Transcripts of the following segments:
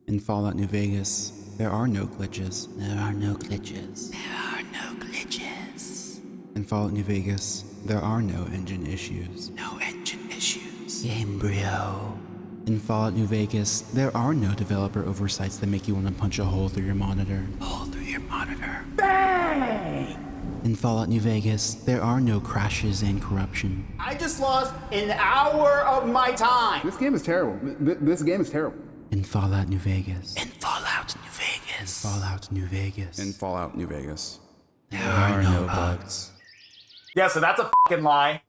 In Fallout New Vegas, there are no glitches. There are no glitches. There are no glitches. In Fallout New Vegas, there are no engine issues. No engine issues. Gamebryo. In Fallout New Vegas, there are no developer oversights that make you want to punch a hole through your monitor. Hole through your monitor. Bang! In Fallout New Vegas, there are no crashes and corruption. I just lost an hour of my time. This game is terrible. This game is terrible. In Fallout New Vegas. In Fallout New Vegas. Fallout New Vegas. In Fallout New Vegas, there are no bugs. Yeah, so that's a fucking lie.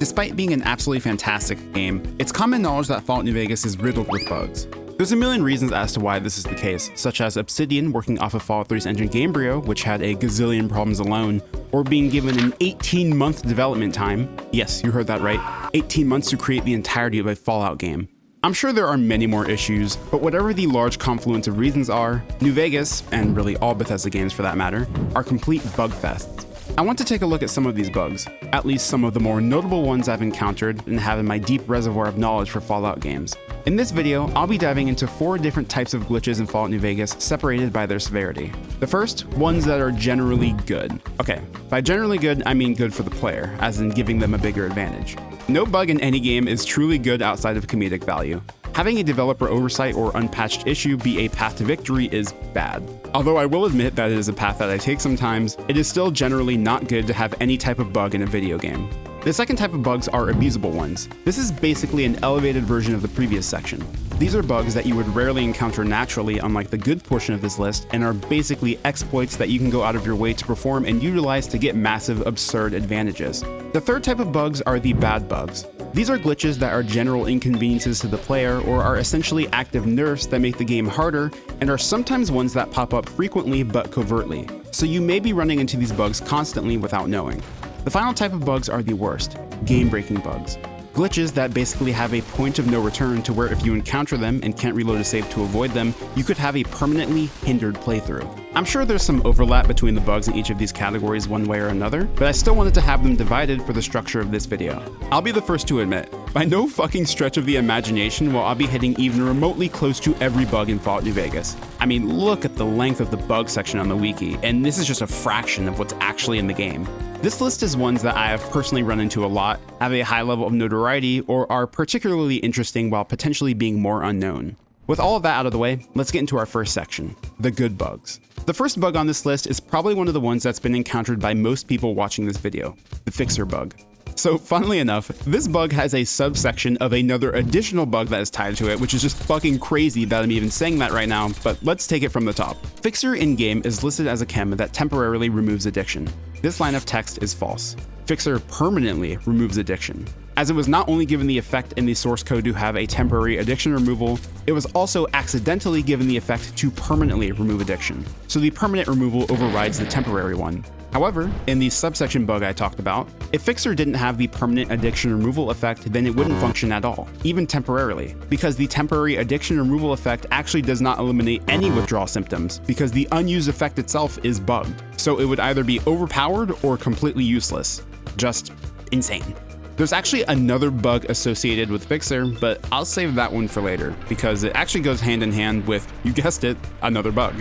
despite being an absolutely fantastic game, it's common knowledge that Fallout New Vegas is riddled with bugs. There's a million reasons as to why this is the case, such as Obsidian working off of Fallout 3's engine Gamebryo, which had a gazillion problems alone, or being given an 18-month development time. Yes, you heard that right, 18 months to create the entirety of a Fallout game. I'm sure there are many more issues, but whatever the large confluence of reasons are, New Vegas, and really all Bethesda games for that matter, are complete bug fests. I want to take a look at some of these bugs, at least some of the more notable ones I've encountered and have in my deep reservoir of knowledge for Fallout games. In this video, I'll be diving into 4 different types of glitches in Fallout New Vegas, separated by their severity. The first, ones that are generally good. Okay, by generally good, I mean good for the player, as in giving them a bigger advantage. No bug in any game is truly good outside of comedic value. Having a developer oversight or unpatched issue be a path to victory is bad. Although I will admit that it is a path that I take sometimes, it is still generally not good to have any type of bug in a video game. The second type of bugs are abusable ones. This is basically an elevated version of the previous section. These are bugs that you would rarely encounter naturally, unlike the good portion of this list, and are basically exploits that you can go out of your way to perform and utilize to get massive, absurd advantages. The third type of bugs are the bad bugs. These are glitches that are general inconveniences to the player or are essentially active nerfs that make the game harder, and are sometimes ones that pop up frequently but covertly. So you may be running into these bugs constantly without knowing. The final type of bugs are the worst, game-breaking bugs. Glitches that basically have a point of no return to where if you encounter them and can't reload a save to avoid them, you could have a permanently hindered playthrough. I'm sure there's some overlap between the bugs in each of these categories one way or another, but I still wanted to have them divided for the structure of this video. I'll be the first to admit, by no fucking stretch of the imagination will I be hitting even remotely close to every bug in Fallout New Vegas. I mean, look at the length of the bug section on the wiki, and this is just a fraction of what's actually in the game. This list is ones that I have personally run into a lot, have a high level of notoriety, or are particularly interesting while potentially being more unknown. With all of that out of the way, let's get into our first section, the good bugs. The first bug on this list is probably one of the ones that's been encountered by most people watching this video, the fixer bug. So funnily enough, this bug has a subsection of another additional bug that is tied to it, which is just fucking crazy that I'm even saying that right now, but let's take it from the top. Fixer in-game is listed as a chem that temporarily removes addiction. This line of text is false. Fixer permanently removes addiction. As it was not only given the effect in the source code to have a temporary addiction removal, it was also accidentally given the effect to permanently remove addiction. So the permanent removal overrides the temporary one. However, in the subsection bug I talked about, if Fixer didn't have the permanent addiction removal effect, then it wouldn't function at all, even temporarily, because the temporary addiction removal effect actually does not eliminate any withdrawal symptoms, because the unused effect itself is bugged. So it would either be overpowered or completely useless. Just insane. There's actually another bug associated with Fixer, but I'll save that one for later, because it actually goes hand in hand with, you guessed it, another bug.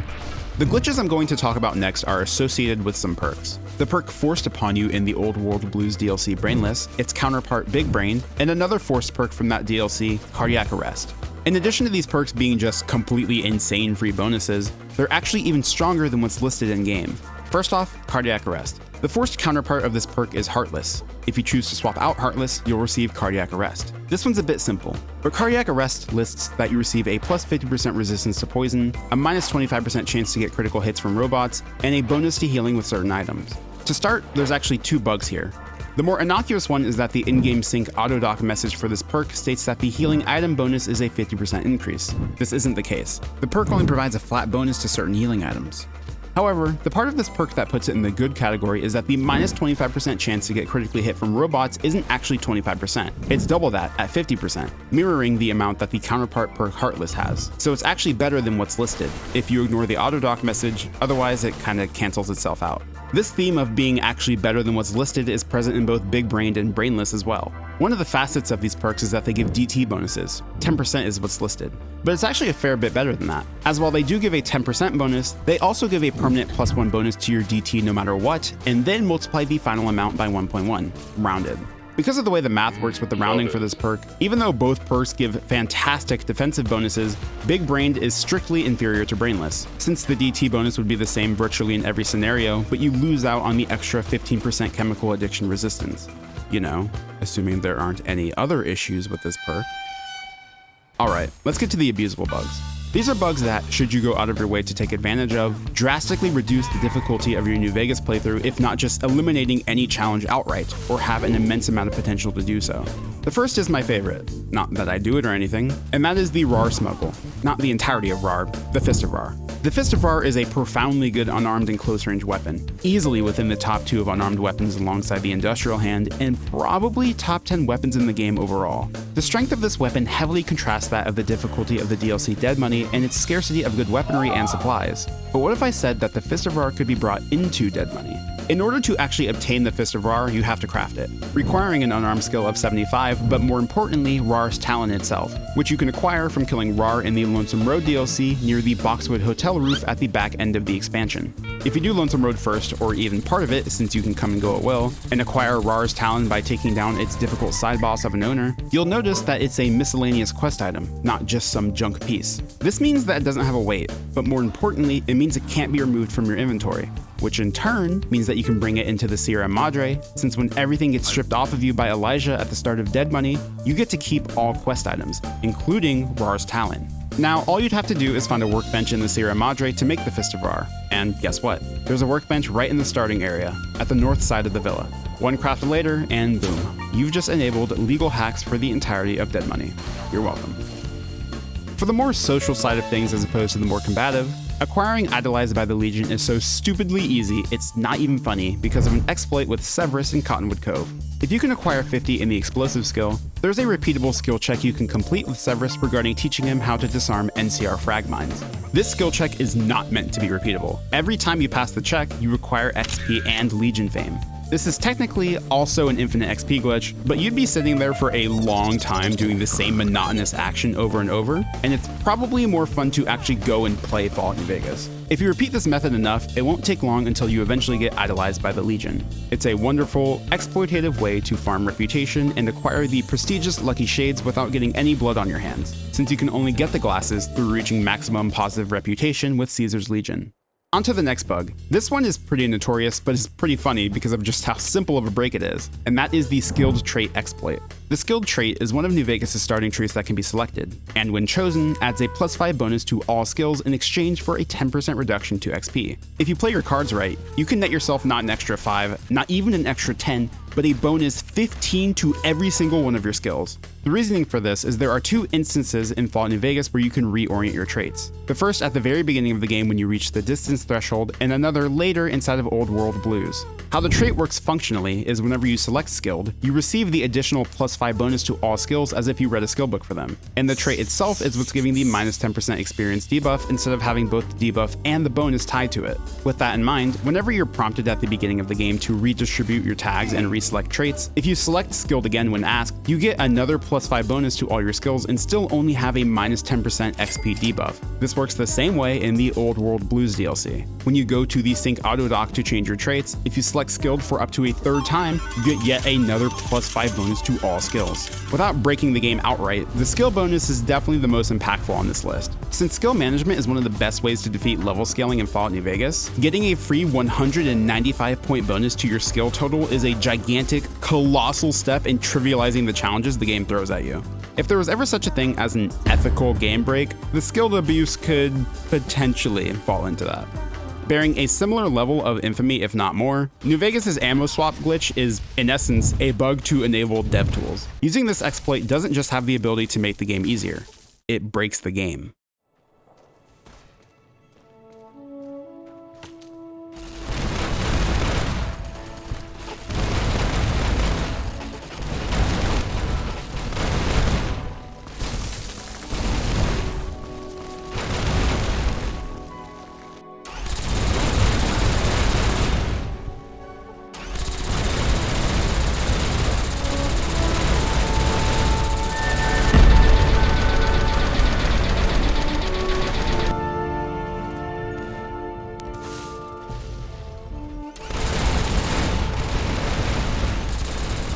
The glitches I'm going to talk about next are associated with some perks. The perk forced upon you in the Old World Blues DLC Brainless, its counterpart Big Brain, and another forced perk from that DLC, Cardiac Arrest. In addition to these perks being just completely insane free bonuses, they're actually even stronger than what's listed in game. First off, Cardiac Arrest. The forced counterpart of this perk is Heartless. If you choose to swap out Heartless, you'll receive Cardiac Arrest. This one's a bit simple, but Cardiac Arrest lists that you receive a plus 50% resistance to poison, a minus 25% chance to get critical hits from robots, and a bonus to healing with certain items. To start, there's actually 2 bugs here. The more innocuous one is that the in-game sync autodoc message for this perk states that the healing item bonus is a 50% increase. This isn't the case. The perk only provides a flat bonus to certain healing items. However, the part of this perk that puts it in the good category is that the minus 25% chance to get critically hit from robots isn't actually 25%. It's double that at 50%, mirroring the amount that the counterpart perk Heartless has. So it's actually better than what's listed, if you ignore the autodoc message, otherwise it kinda cancels itself out. This theme of being actually better than what's listed is present in both Big Brained and Brainless as well. One of the facets of these perks is that they give DT bonuses. 10% is what's listed. But it's actually a fair bit better than that, as while they do give a 10% bonus, they also give a permanent +1 bonus to your DT no matter what, and then multiply the final amount by 1.1, rounded. Because of the way the math works with the rounding for this perk, even though both perks give fantastic defensive bonuses, Big Brained is strictly inferior to Brainless, since the DT bonus would be the same virtually in every scenario, but you lose out on the extra 15% chemical addiction resistance. You know, assuming there aren't any other issues with this perk. Alright, let's get to the abusable bugs. These are bugs that, should you go out of your way to take advantage of, drastically reduce the difficulty of your New Vegas playthrough, if not just eliminating any challenge outright, or have an immense amount of potential to do so. The first is my favorite, not that I do it or anything, and that is the RAR smuggle. Not the entirety of RAR, the Fist of RAR. The Fist of RAR is a profoundly good unarmed and close-range weapon, easily within the top 2 of unarmed weapons alongside the Industrial Hand, and probably top 10 weapons in the game overall. The strength of this weapon heavily contrasts that of the difficulty of the DLC Dead Money and its scarcity of good weaponry and supplies. But what if I said that the Fist of RAR could be brought into Dead Money? In order to actually obtain the Fist of RAR, you have to craft it, requiring an unarmed skill of 75, but more importantly, RAR's talent itself, which you can acquire from killing RAR in the Lonesome Road DLC near the Boxwood Hotel roof at the back end of the expansion. If you do Lonesome Road first, or even part of it, since you can come and go at will, and acquire RAR's talent by taking down its difficult side boss of an owner, you'll notice that it's a miscellaneous quest item, not just some junk piece. This means that it doesn't have a weight, but more importantly, it means it can't be removed from your inventory, which in turn means that you can bring it into the Sierra Madre, since when everything gets stripped off of you by Elijah at the start of Dead Money, you get to keep all quest items, including RAR's talent. Now, all you'd have to do is find a workbench in the Sierra Madre to make the Fist of RAR, and guess what? There's a workbench right in the starting area, at the north side of the villa. One craft later, and boom, you've just enabled legal hacks for the entirety of Dead Money. You're welcome. For the more social side of things as opposed to the more combative, acquiring Idolized by the Legion is so stupidly easy, it's not even funny because of an exploit with Severus in Cottonwood Cove. If you can acquire 50 in the explosive skill, there's a repeatable skill check you can complete with Severus regarding teaching him how to disarm NCR frag mines. This skill check is not meant to be repeatable. Every time you pass the check, you require XP and Legion fame. This is technically also an infinite XP glitch, but you'd be sitting there for a long time doing the same monotonous action over and over, and it's probably more fun to actually go and play Fallout New Vegas. If you repeat this method enough, it won't take long until you eventually get idolized by the Legion. It's a wonderful, exploitative way to farm reputation and acquire the prestigious Lucky Shades without getting any blood on your hands, since you can only get the glasses through reaching maximum positive reputation with Caesar's Legion. On to the next bug. This one is pretty notorious, but it's pretty funny because of just how simple of a break it is, and that is the Skilled Trait exploit. The Skilled Trait is one of New Vegas' starting traits that can be selected, and when chosen, adds a +5 bonus to all skills in exchange for a 10% reduction to XP. If you play your cards right, you can net yourself not an extra 5, not even an extra 10, but a bonus 15 to every single one of your skills. The reasoning for this is there are 2 instances in Fallout New Vegas where you can reorient your traits. The first at the very beginning of the game when you reach the distance threshold, and another later inside of Old World Blues. How the trait works functionally is whenever you select Skilled, you receive the additional +5 bonus to all skills as if you read a skill book for them. And the trait itself is what's giving the -10% experience debuff instead of having both the debuff and the bonus tied to it. With that in mind, whenever you're prompted at the beginning of the game to redistribute your tags and reselect traits, if you select Skilled again when asked, you get another +5 bonus to all your skills and still only have a -10% XP debuff. This works the same way in the Old World Blues DLC. When you go to the Sync Auto Dock to change your traits, if you select Skilled for up to a 3rd time, you get yet another +5 bonus to all skills. Without breaking the game outright, the skill bonus is definitely the most impactful on this list. Since skill management is one of the best ways to defeat level scaling in Fallout New Vegas, getting a free 195 point bonus to your skill total is a gigantic, colossal step in trivializing the challenges the game throws at you. If there was ever such a thing as an ethical game break, the skilled abuse could potentially fall into that. Bearing a similar level of infamy, if not more, New Vegas' ammo swap glitch is, in essence, a bug to enable dev tools. Using this exploit doesn't just have the ability to make the game easier, it breaks the game.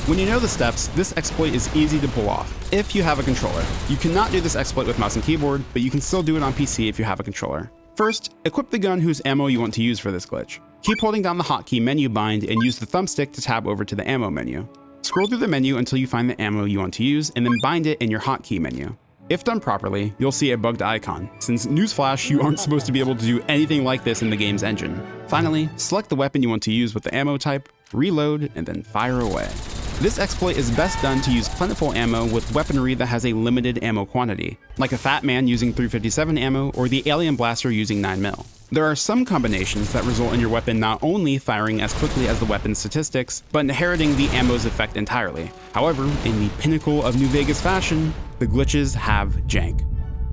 When you know the steps, this exploit is easy to pull off, if you have a controller. You cannot do this exploit with mouse and keyboard, but you can still do it on PC if you have a controller. First, equip the gun whose ammo you want to use for this glitch. Keep holding down the hotkey menu bind and use the thumbstick to tab over to the ammo menu. Scroll through the menu until you find the ammo you want to use and then bind it in your hotkey menu. If done properly, you'll see a bugged icon, since newsflash, you aren't supposed to be able to do anything like this in the game's engine. Finally, select the weapon you want to use with the ammo type, reload, and then fire away. This exploit is best done to use plentiful ammo with weaponry that has a limited ammo quantity, like a Fat Man using 357 ammo or the Alien Blaster using 9mm. There are some combinations that result in your weapon not only firing as quickly as the weapon's statistics, but inheriting the ammo's effect entirely. However, in the pinnacle of New Vegas fashion, the glitches have jank.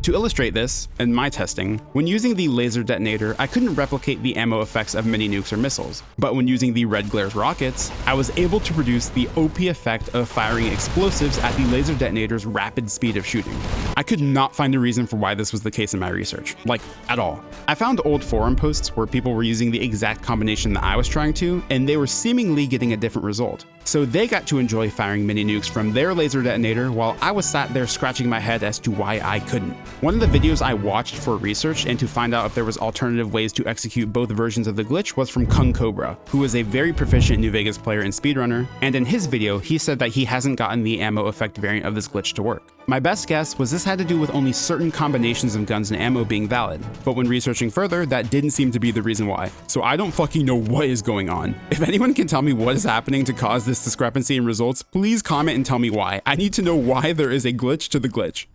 To illustrate this, in my testing, when using the laser detonator, I couldn't replicate the ammo effects of mini nukes or missiles, but when using the red glares rockets, I was able to produce the OP effect of firing explosives at the laser detonator's rapid speed of shooting. I could not find a reason for why this was the case in my research, like, at all. I found old forum posts where people were using the exact combination that I was trying to, and they were seemingly getting a different result. So they got to enjoy firing mini nukes from their laser detonator while I was sat there scratching my head as to why I couldn't. One of the videos I watched for research and to find out if there was alternative ways to execute both versions of the glitch was from Kung Cobra, who is a very proficient New Vegas player and speedrunner, and in his video he said that he hasn't gotten the ammo effect variant of this glitch to work. My best guess was this had to do with only certain combinations of guns and ammo being valid, but when researching further, that didn't seem to be the reason why. So I don't fucking know what is going on. If anyone can tell me what is happening to cause this discrepancy in results, please comment and tell me why. I need to know why there is a glitch to the glitch.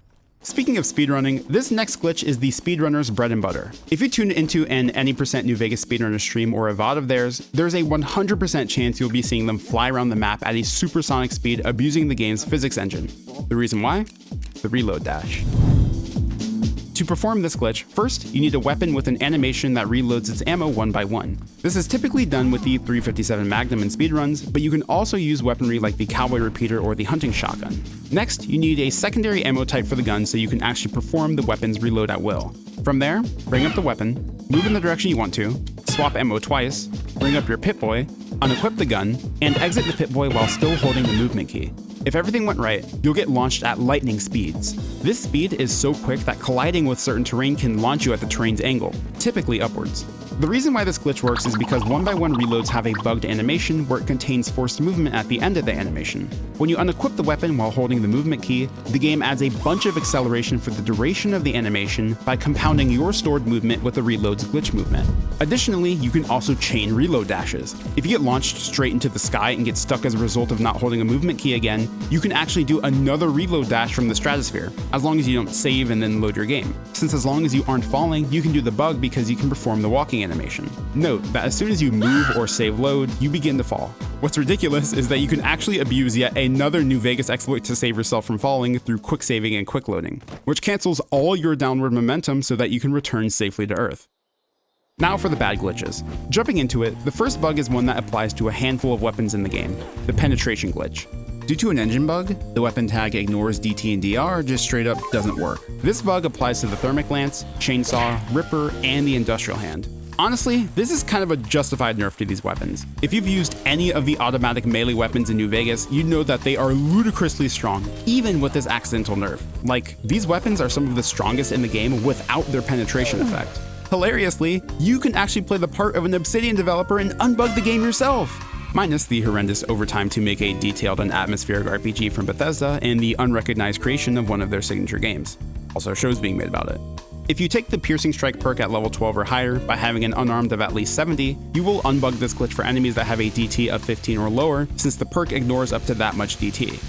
Speaking of speedrunning, this next glitch is the speedrunner's bread and butter. If you tune into an any % New Vegas speedrunner stream or a VOD of theirs, there's a 100% chance you'll be seeing them fly around the map at a supersonic speed, abusing the game's physics engine. The reason why? The reload dash. To perform this glitch, first, you need a weapon with an animation that reloads its ammo one by one. This is typically done with the 357 Magnum in speedruns, but you can also use weaponry like the Cowboy Repeater or the Hunting Shotgun. Next, you need a secondary ammo type for the gun so you can actually perform the weapon's reload at will. From there, bring up the weapon, move in the direction you want to, swap ammo twice, bring up your Pip-Boy, unequip the gun, and exit the Pip-Boy while still holding the movement key. If everything went right, you'll get launched at lightning speeds. This speed is so quick that colliding with certain terrain can launch you at the terrain's angle, typically upwards. The reason why this glitch works is because 1x1 reloads have a bugged animation where it contains forced movement at the end of the animation. When you unequip the weapon while holding the movement key, the game adds a bunch of acceleration for the duration of the animation by compounding your stored movement with the reload's glitch movement. Additionally, you can also chain reload dashes. If you get launched straight into the sky and get stuck as a result of not holding a movement key again, you can actually do another reload dash from the stratosphere, as long as you don't save and then load your game. Since as long as you aren't falling, you can do the bug because you can perform the walking animation. Note that as soon as you move or save load, you begin to fall. What's ridiculous is that you can actually abuse yet another New Vegas exploit to save yourself from falling through quick saving and quick loading, which cancels all your downward momentum so that you can return safely to Earth. Now for the bad glitches. Jumping into it, the first bug is one that applies to a handful of weapons in the game, the penetration glitch. Due to an engine bug, the weapon tag ignores DT and DR, just straight up doesn't work. This bug applies to the thermic lance, chainsaw, ripper, and the industrial hand. Honestly, this is kind of a justified nerf to these weapons. If you've used any of the automatic melee weapons in New Vegas, you'd know that they are ludicrously strong, even with this accidental nerf. Like, these weapons are some of the strongest in the game without their penetration effect. Hilariously, you can actually play the part of an Obsidian developer and unbug the game yourself. Minus the horrendous overtime to make a detailed and atmospheric RPG from Bethesda and the unrecognized creation of one of their signature games. Also, shows being made about it. If you take the Piercing Strike perk at level 12 or higher by having an unarmed of at least 70, you will unbug this glitch for enemies that have a DT of 15 or lower, since the perk ignores up to that much DT.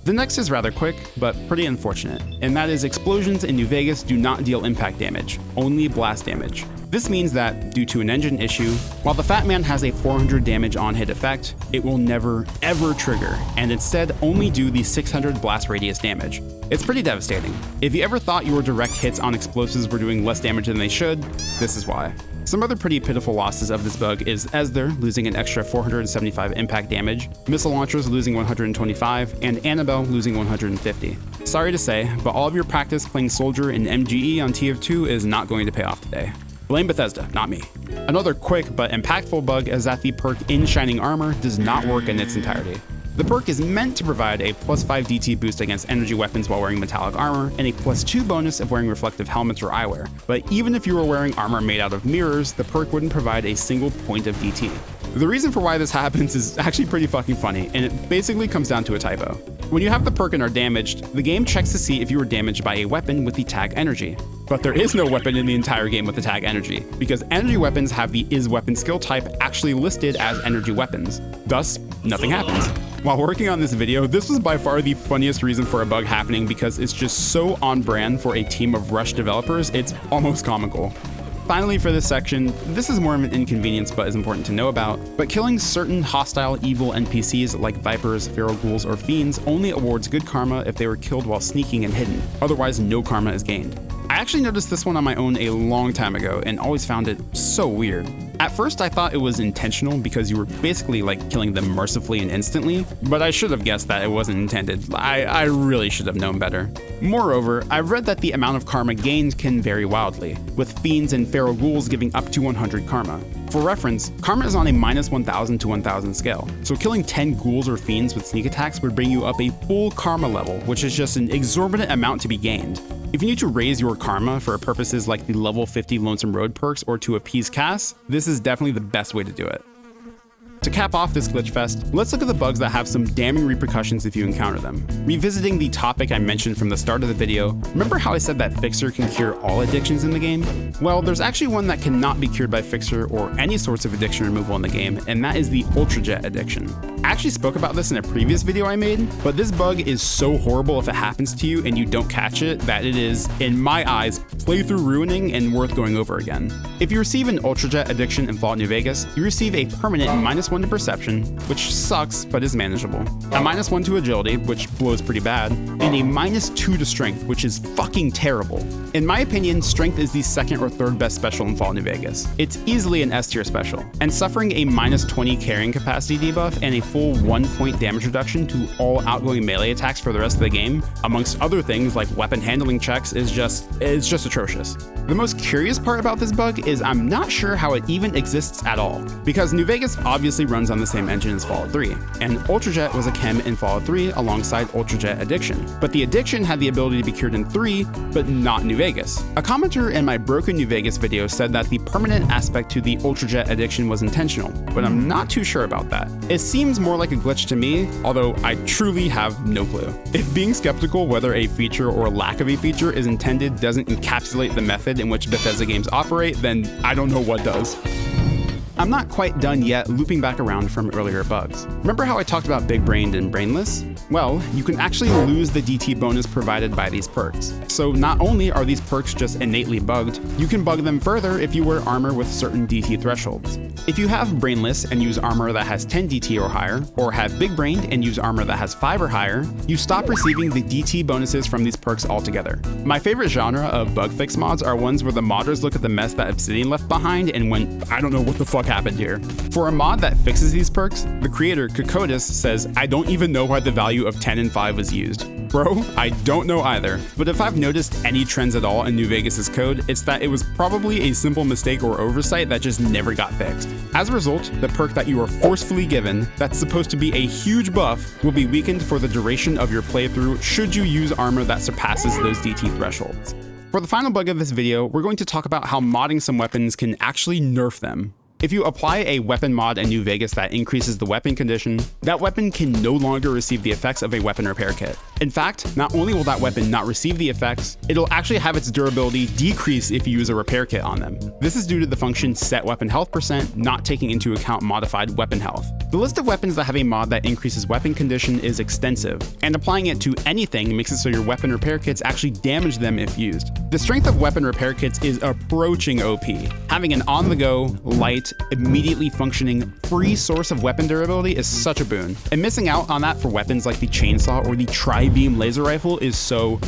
The next is rather quick, but pretty unfortunate, and that is explosions in New Vegas do not deal impact damage, only blast damage. This means that, due to an engine issue, while the Fat Man has a 400 damage on hit effect, it will never ever trigger, and instead only do the 600 blast radius damage. It's pretty devastating. If you ever thought your direct hits on explosives were doing less damage than they should, this is why. Some other pretty pitiful losses of this bug is Esder losing an extra 475 impact damage, missile launchers losing 125, and Annabelle losing 150. Sorry to say, but all of your practice playing soldier in MGE on TF2 is not going to pay off today. Blame Bethesda, not me. Another quick but impactful bug is that the perk In Shining Armor does not work in its entirety. The perk is meant to provide a +5 DT boost against energy weapons while wearing metallic armor, and a +2 bonus if wearing reflective helmets or eyewear. But even if you were wearing armor made out of mirrors, the perk wouldn't provide a single point of DT. The reason for why this happens is actually pretty fucking funny, and it basically comes down to a typo. When you have the perk and are damaged, the game checks to see if you were damaged by a weapon with the tag energy. But there is no weapon in the entire game with the tag energy, because energy weapons have the is weapon skill type actually listed as energy weapons. Thus, nothing happens. While working on this video, this was by far the funniest reason for a bug happening because it's just so on brand for a team of Rush developers, it's almost comical. Finally, for this section, this is more of an inconvenience but is important to know about, but killing certain hostile evil NPCs like Vipers, Feral Ghouls, or Fiends only awards good karma if they were killed while sneaking and hidden, otherwise no karma is gained. I actually noticed this one on my own a long time ago and always found it so weird. At first I thought it was intentional because you were basically like killing them mercifully and instantly, but I should have guessed that it wasn't intended. I really should have known better. Moreover, I've read that the amount of karma gained can vary wildly, with Fiends and Feral Ghouls giving up to 100 karma. For reference, karma is on a -1000 to 1000 scale, so killing 10 ghouls or fiends with sneak attacks would bring you up a full karma level, which is just an exorbitant amount to be gained. If you need to raise your karma for purposes like the level 50 Lonesome Road perks or to appease Cass, this is definitely the best way to do it. To cap off this glitch fest, let's look at the bugs that have some damning repercussions if you encounter them. Revisiting the topic I mentioned from the start of the video, remember how I said that Fixer can cure all addictions in the game? Well, there's actually one that cannot be cured by Fixer or any sorts of addiction removal in the game, and that is the Ultrajet addiction. I actually spoke about this in a previous video I made, but this bug is so horrible if it happens to you and you don't catch it that it is, in my eyes, playthrough ruining and worth going over again. If you receive an Ultrajet addiction in Fallout New Vegas, you receive a permanent -1 to perception, which sucks but is manageable, a -1 to agility, which blows pretty bad, and a -2 to strength, which is fucking terrible. In my opinion, strength is the second or third best special in Fallout New Vegas. It's easily an S tier special, and suffering a -20 carrying capacity debuff and a full 1 point damage reduction to all outgoing melee attacks for the rest of the game, amongst other things like weapon handling checks, is just atrocious. The most curious part about this bug is I'm not sure how it even exists at all, because New Vegas obviously runs on the same engine as Fallout 3, and Ultrajet was a chem in Fallout 3 alongside Ultrajet Addiction, but the addiction had the ability to be cured in 3, but not New Vegas. A commenter in my Broken New Vegas video said that the permanent aspect to the Ultrajet addiction was intentional, but I'm not too sure about that. It seems more like a glitch to me, although I truly have no clue. If being skeptical whether a feature or lack of a feature is intended doesn't encapsulate the method in which Bethesda games operate, then I don't know what does. I'm not quite done yet looping back around from earlier bugs. Remember how I talked about big brained and brainless? Well, you can actually lose the DT bonus provided by these perks. So not only are these perks just innately bugged, you can bug them further if you wear armor with certain DT thresholds. If you have brainless and use armor that has 10 DT or higher, or have big brained and use armor that has 5 or higher, you stop receiving the DT bonuses from these perks altogether. My favorite genre of bug fix mods are ones where the modders look at the mess that Obsidian left behind and went, I don't know what the fuck happened here. For a mod that fixes these perks, the creator, Kokotis, says, I don't even know why the value of 10 and 5 was used. Bro, I don't know either, but if I've noticed any trends at all in New Vegas' code, it's that it was probably a simple mistake or oversight that just never got fixed. As a result, the perk that you are forcefully given, that's supposed to be a huge buff, will be weakened for the duration of your playthrough should you use armor that surpasses those DT thresholds. For the final bug of this video, we're going to talk about how modding some weapons can actually nerf them. If you apply a weapon mod in New Vegas that increases the weapon condition, that weapon can no longer receive the effects of a weapon repair kit. In fact, not only will that weapon not receive the effects, it'll actually have its durability decrease if you use a repair kit on them. This is due to the function set weapon health %, not taking into account modified weapon health. The list of weapons that have a mod that increases weapon condition is extensive, and applying it to anything makes it so your weapon repair kits actually damage them if used. The strength of weapon repair kits is approaching OP. Having an on-the-go, light, immediately functioning, free source of weapon durability is such a boon, and missing out on that for weapons like the chainsaw or the tri-beam laser rifle is so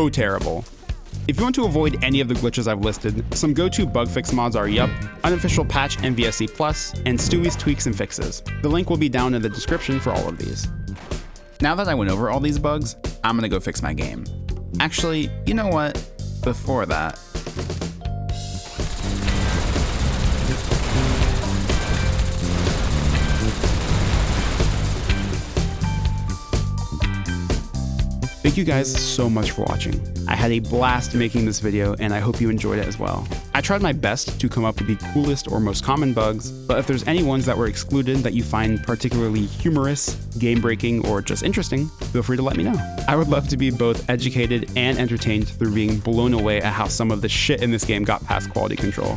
terrible. If you want to avoid any of the glitches I've listed, some go-to bug fix mods are Yup, Unofficial Patch MVSC Plus, and Stewie's Tweaks and Fixes. The link will be down in the description for all of these. Now that I went over all these bugs, I'm gonna go fix my game. Actually, you know what? Before that, Thank you guys so much for watching. I had a blast making this video and I hope you enjoyed it as well. I tried my best to come up with the coolest or most common bugs, but if there's any ones that were excluded that you find particularly humorous, game-breaking, or just interesting, feel free to let me know. I would love to be both educated and entertained through being blown away at how some of the shit in this game got past quality control.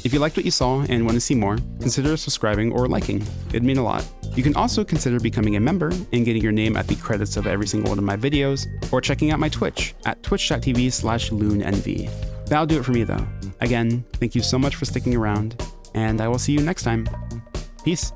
If you liked what you saw and want to see more, consider subscribing or liking. It'd mean a lot. You can also consider becoming a member and getting your name at the credits of every single one of my videos, or checking out my Twitch at twitch.tv/loonnv. That'll do it for me though. Again, thank you so much for sticking around, and I will see you next time. Peace.